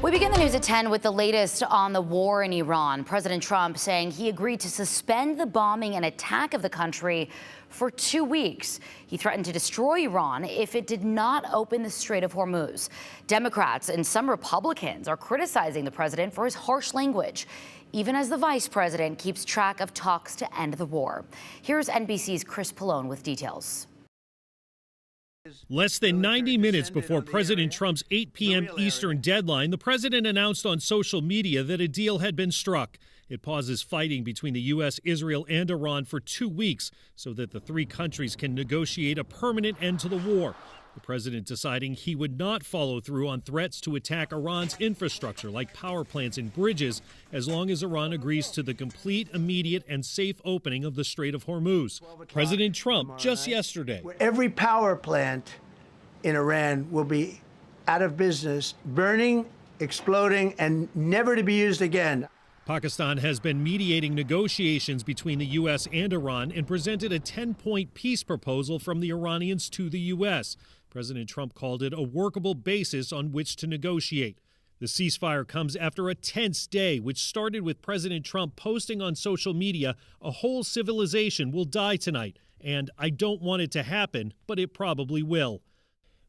We begin the news at 10 with the latest on the war in Iran. President Trump saying he agreed to suspend the bombing and attack of the country for 2 weeks. He threatened to destroy Iran if it did not open the Strait of Hormuz. Democrats and some Republicans are criticizing the president for his harsh language, even as the vice president keeps track of talks to end the war. Here's NBC's Chris Pallone with details. Less than 90 minutes before President Trump's 8 p.m. Eastern deadline, the president announced on social media that a deal had been struck. It pauses fighting between the U.S., Israel, and Iran for 2 weeks so that the three countries can negotiate a permanent end to the war. The president deciding he would not follow through on threats to attack Iran's infrastructure like power plants and bridges as long as Iran agrees to the complete, immediate, and safe opening of the Strait of Hormuz. President Trump just yesterday. Every power plant in Iran will be out of business, burning, exploding, and never to be used again. Pakistan has been mediating negotiations between the U.S. and Iran and presented a 10-point peace proposal from the Iranians to the U.S. President Trump called it a workable basis on which to negotiate. The ceasefire comes after a tense day, which started with President Trump posting on social media, "A whole civilization will die tonight," and "I don't want it to happen, but it probably will."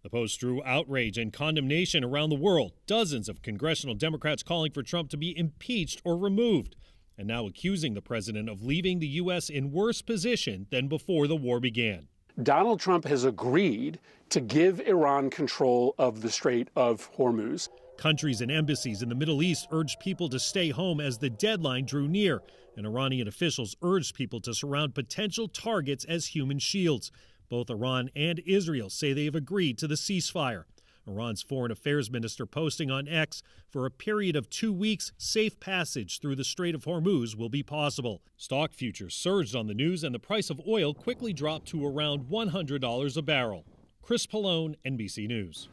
The post drew outrage and condemnation around the world, dozens of congressional Democrats calling for Trump to be impeached or removed, and now accusing the president of leaving the U.S. in worse position than before the war began. Donald Trump has agreed to give Iran control of the Strait of Hormuz. Countries and embassies in the Middle East urged people to stay home as the deadline drew near, and Iranian officials urged people to surround potential targets as human shields. Both Iran and Israel say they have agreed to the ceasefire. Iran's foreign affairs minister posting on X, "For a period of 2 weeks, safe passage through the Strait of Hormuz will be possible." Stock futures surged on the news, and the price of oil quickly dropped to around $100 a barrel. Chris Pallone, NBC News.